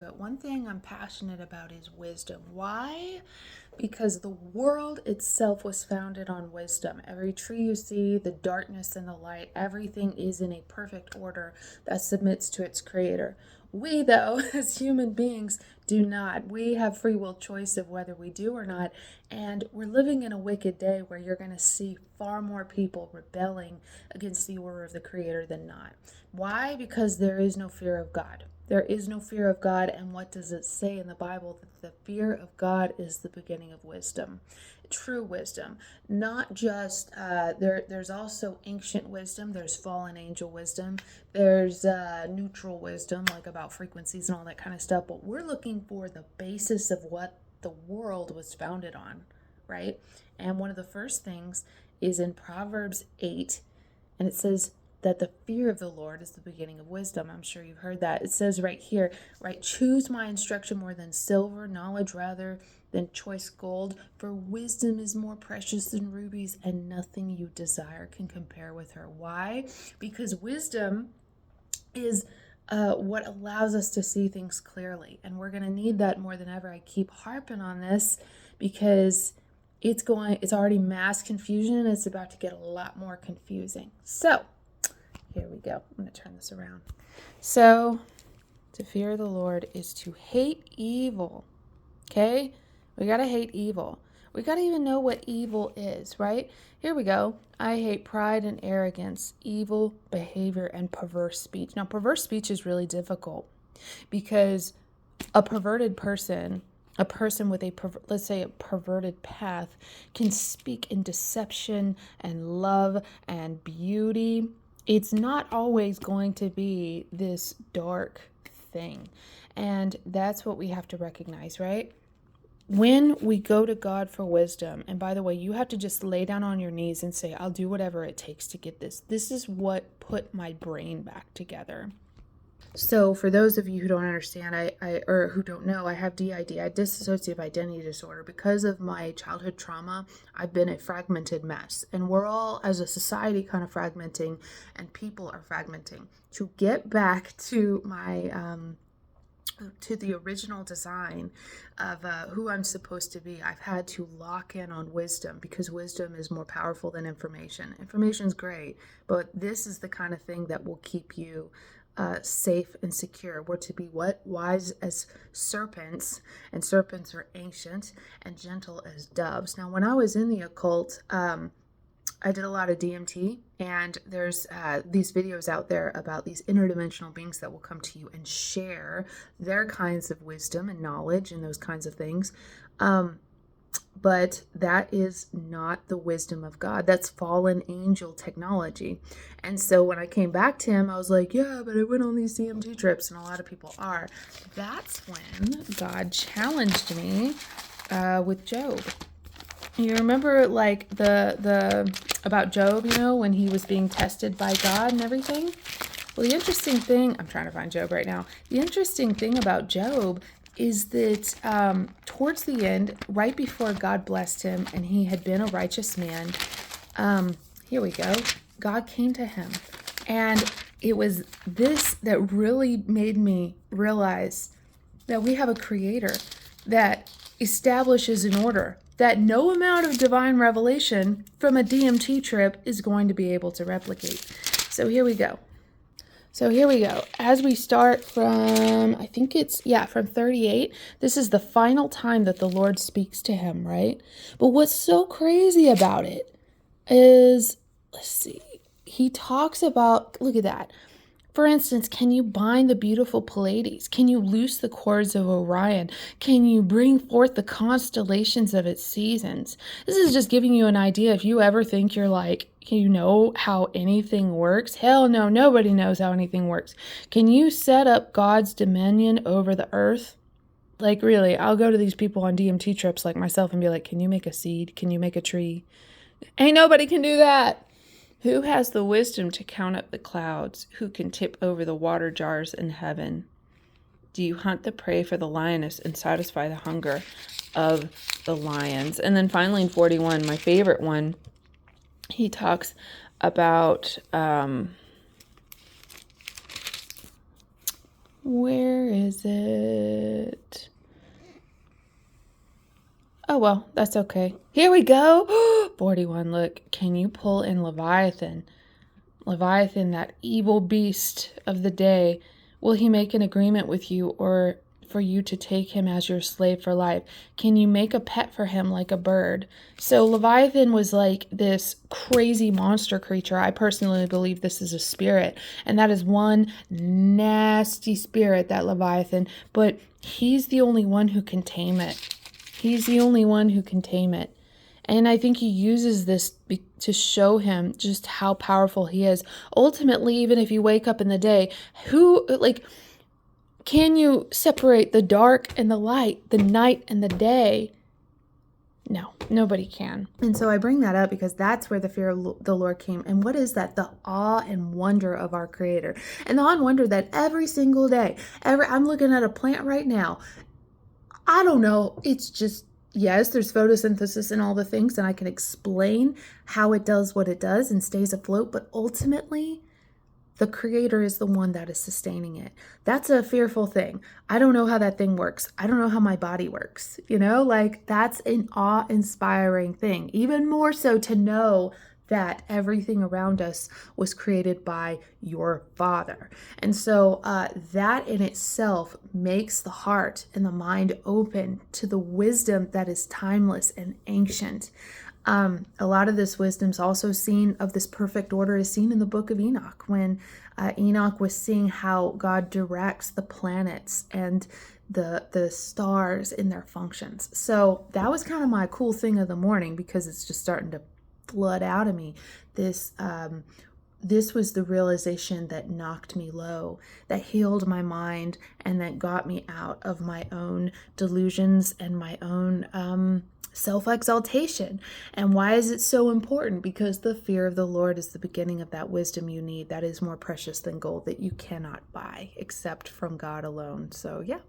But one thing I'm passionate about is wisdom. Why? Because the world itself was founded on wisdom. Every tree you see, the darkness and the light, everything is in a perfect order that submits to its creator. We, though, as human beings, do not. We have free will choice of whether we do or not. And we're living in a wicked day where you're going to see far more people rebelling against the order of the creator than not. Why? Because there is no fear of God. There is no fear of God. And what does it say in the Bible? That the fear of God is the beginning of wisdom. True wisdom, not just there's also ancient wisdom, there's fallen angel wisdom, there's neutral wisdom, like about frequencies and all that kind of stuff, but we're looking for the basis of what the world was founded on, right? And one of the first things is in Proverbs 8, and it says that the fear of the Lord is the beginning of wisdom. I'm sure you've heard that. It says right here, right, choose my instruction more than silver, knowledge rather than choice gold, for wisdom is more precious than rubies, and nothing you desire can compare with her. Why? Because wisdom is what allows us to see things clearly, and we're going to need that more than ever. I keep harping on this because it's already mass confusion, and it's about to get a lot more confusing. So here we go. I'm going to turn this around. So to fear the Lord is to hate evil. Okay? We got to hate evil. We got to even know what evil is, right? Here we go. I hate pride and arrogance, evil behavior, and perverse speech. Now, perverse speech is really difficult because a perverted person, a person with let's say a perverted path, can speak in deception and love and beauty. It's not always going to be this dark thing. And that's what we have to recognize, right? When we go to God for wisdom, and by the way, you have to just lay down on your knees and say, I'll do whatever it takes to get this. This is what put my brain back together. So for those of you who don't understand, or who don't know, I have DID, dissociative identity disorder. Because of my childhood trauma, I've been a fragmented mess. And we're all, as a society, kind of fragmenting, and people are fragmenting. To get back to my to the original design of who I'm supposed to be, I've had to lock in on wisdom, because wisdom is more powerful than information. Information's great, but this is the kind of thing that will keep you safe and secure. We're to be what? Wise as serpents, and serpents are ancient, and gentle as doves. Now, when I was in the occult, I did a lot of DMT, and there's these videos out there about these interdimensional beings that will come to you and share their kinds of wisdom and knowledge and those kinds of things. But that is not the wisdom of God. That's fallen angel technology. And so when I came back to him, I was like, yeah, but I went on these DMT trips, and a lot of people are. That's when God challenged me with Job. You remember, like, the about Job, when he was being tested by God and everything? Well, the interesting thing, I'm trying to find Job right now. The interesting thing about Job is that towards the end, right before God blessed him and he had been a righteous man, here we go, God came to him. And it was this that really made me realize that we have a creator that establishes an order that no amount of divine revelation from a DMT trip is going to be able to replicate. So here we go. As we start from, I think it's, from 38, this is the final time that the Lord speaks to him, right? But what's so crazy about it is, let's see, he talks about, look at that. For instance, can you bind the beautiful Pleiades? Can you loose the cords of Orion? Can you bring forth the constellations of its seasons? This is just giving you an idea. If you ever think you're like, you know how anything works? Hell no, nobody knows how anything works. Can you set up God's dominion over the earth? Like, really, I'll go to these people on DMT trips like myself and be like, can you make a seed? Can you make a tree? Ain't nobody can do that. Who has the wisdom to count up the clouds? Who can tip over the water jars in heaven? Do you hunt the prey for the lioness and satisfy the hunger of the lions? And then finally in 41, my favorite one, he talks about Where is it? Oh, well, that's okay. Here we go. 41. Look, can you pull in Leviathan? Leviathan, that evil beast of the day. Will he make an agreement with you, or for you to take him as your slave for life? Can you make a pet for him like a bird? So Leviathan was like this crazy monster creature. I personally believe this is a spirit, and that is one nasty spirit, that Leviathan, but he's the only one who can tame it. He's the only one who can tame it. And I think he uses this to show him just how powerful he is. Ultimately, even if you wake up in the day, can you separate the dark and the light, the night and the day? No, nobody can. And so I bring that up because that's where the fear of the Lord came. And what is that? The awe and wonder of our Creator. And the awe and wonder that every single day, I'm looking at a plant right now. I don't know. It's just, yes, there's photosynthesis and all the things, and I can explain how it does what it does and stays afloat. But ultimately, the Creator is the one that is sustaining it. That's a fearful thing. I don't know how that thing works. I don't know how my body works. That's an awe-inspiring thing. Even more so to know that everything around us was created by your Father. And so that in itself makes the heart and the mind open to the wisdom that is timeless and ancient. A lot of this wisdom is also seen, of this perfect order, is seen in the book of Enoch, when Enoch was seeing how God directs the planets and the stars in their functions. So that was kind of my cool thing of the morning, because it's just starting to flood out of me. This was the realization that knocked me low, that healed my mind, and that got me out of my own delusions and my own self-exaltation. And why is it so important? Because the fear of the Lord is the beginning of that wisdom you need, that is more precious than gold, that you cannot buy except from God alone. So yeah.